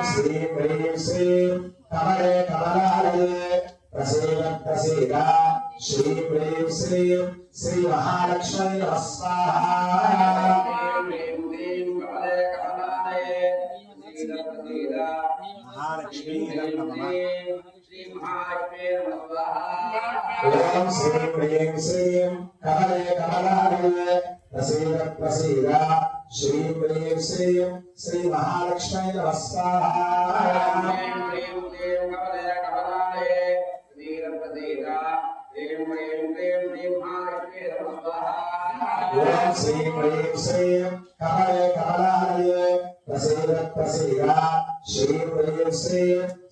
श्री प्रेम श्री कमले कमलालये प्रसीद प्रसीद श्री प्रेम श्री श्री महालक्ष्मी स्वाहा महालक्ष्मी ओम श्री प्रेम श्री कमले कमलालये प्रसीद प्रसीद श्री प्रेम श्री श्री महालक्ष्मी स्वाहा ओम श्री प्रेम श्री कमले कमलालये प्रसीद प्रसीद श्री प्रेम श्री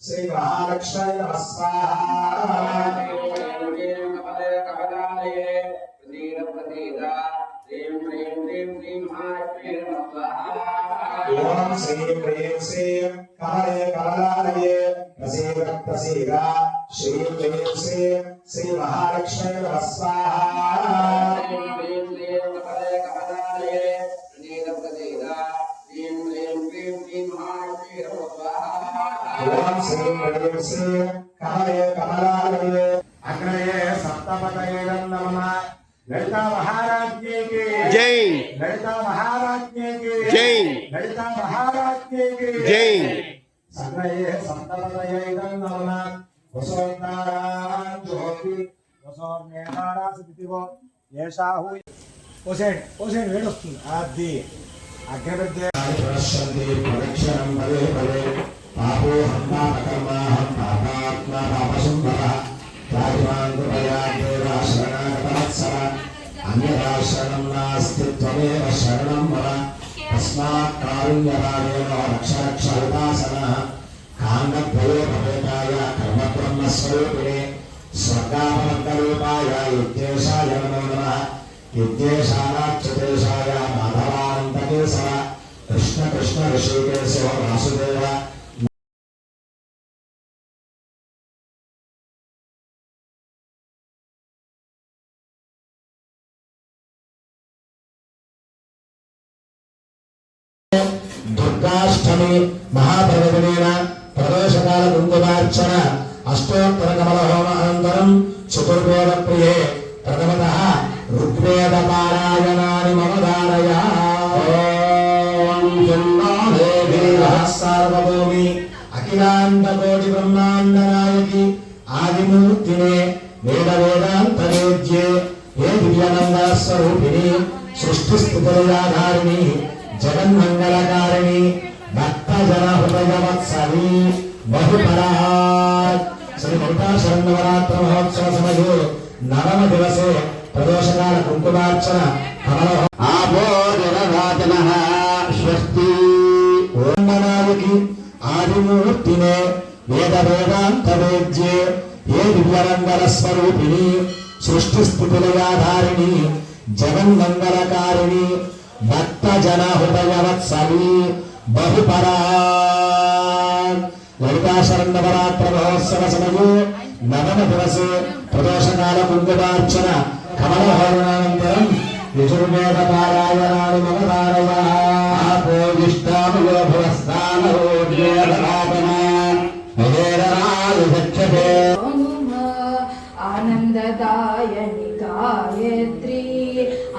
श्री महालक्ष्मी स्वाहा ओम श्री प्रेम श्री कमले कमलालये प्रसीद प्रसीद श्री प्रेम श्री श्री महालक्ष्मी स्वाहा ओम श्री प्रेम श्री कमले कमलालये अग्रये सप्तपतये नमः ललिता महाराज्ञी की जय। ललिता महाराज्ञी की जय। ललिता महाराज्ञी की जय। सग्रये सप्तपतये नमः वसोन्तारां ज्योति वसोन्नेतारा सतिवो येषाहु ओसेन वेडొస్తుంది आदि अग्रविद्या प्रशन्ति परीक्षणं भवे भवे पापो हन्ता कर्माहं पापात्मा पापसुन्दरः राजमार्गया देवा शरणागतवत्सला अन्यथा शरणं नास्ति त्वमेव शरणं मम तस्मात् कारुण्यभावेन रक्ष रक्ष उपासनः काण्डद्वयोपवेताय कर्मब्रह्मस्वरूपिणे स्वर्गापवर्गरूपाय युद्धेशाय नमो नमः युद्धेशानाच्युतेशाय माधवानन्दकेशव कृष्ण कृष्ण ऋषिकेशो वासुदेव दुर्गाष्टमी महापर्वदिनेन प्रदोषकाल कुङ्कुमार्चन अष्टोत्तर कमल होम अनन्तरं चतुर्वेद प्रिये प्रथमतः ऋग्वेद पारायणानि मम धारय ॐ जन्मादेवी सार्वभौमी अखिलाण्ड कोटि ब्रह्माण्ड नायकी आदिमूर्तिने वेद वेदान्त वेद्ये हे दिव्यानन्द स्वरूपिणी सृष्टि स्थितिलयाधारिणी जगन्मंगलकारिणी भक्तजन हृदयवत्सली बहुपरात् श्री ममता शरण्यवरात्र महोत्सव समये नवम दिवसे प्रदोषकाल कुंकुमार्चन कमल आभोजनराजनः स्वस्ति ओम नायकी आदिमूर्तिने वेद वेदांत वेद्ये ये दिव्यमंगल स्वरूपिणी सृष्टि स्थितिलयाधारिणी जगन्मंगलकारिणी भक्तजन हृदयवत्सली बहुपरात् ललिता शरण्यवरात्र महोत्सव समये नवम दिवसे प्रदोषकाल कुंकुमार्चन कमलहोमनानन्तरं यजुर्वेद पारायणानि मम धारयः आपोजिष्टामयो भवस्नानोद्योगदापना महेरराजक्षते आनन्ददायनि गायत्री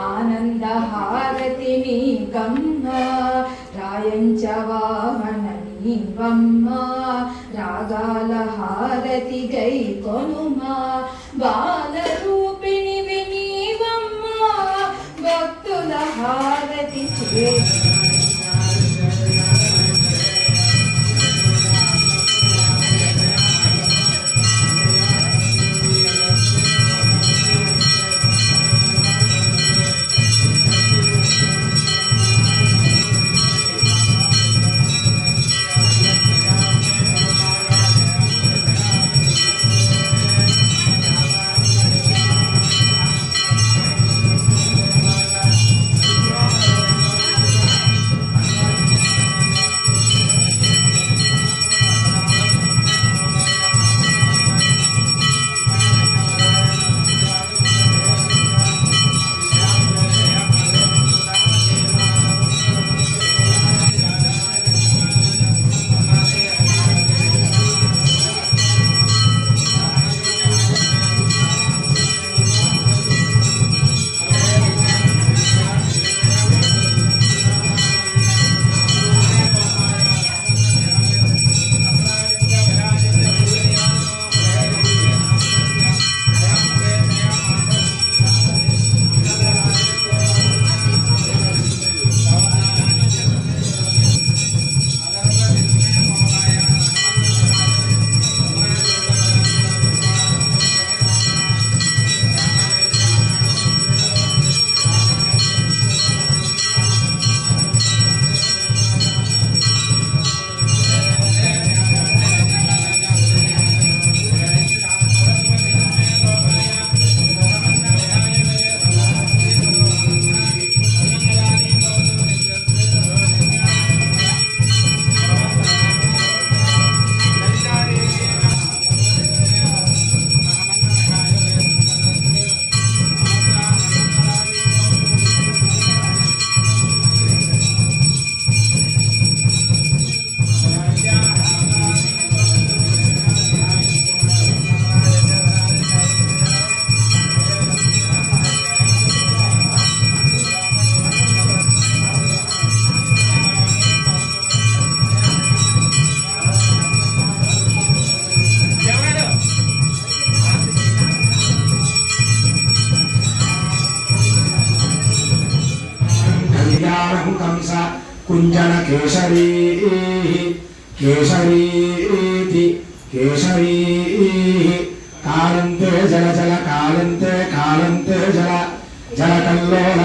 आनन्दहारति नीकम्म रायञ्च वामननीवम्म रागालहारति गैकोनुम बालरूपिणि विनीवम्म भक्तुलहारति चेत् कुञ्जन केशरीति केशरीः कालन्ते जल जल कालन्ते जल जल कल्लोल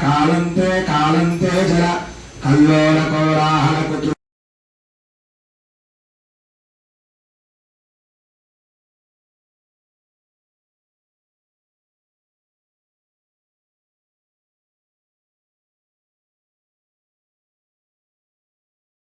कालन्ते जल कल्लोल कोलाहल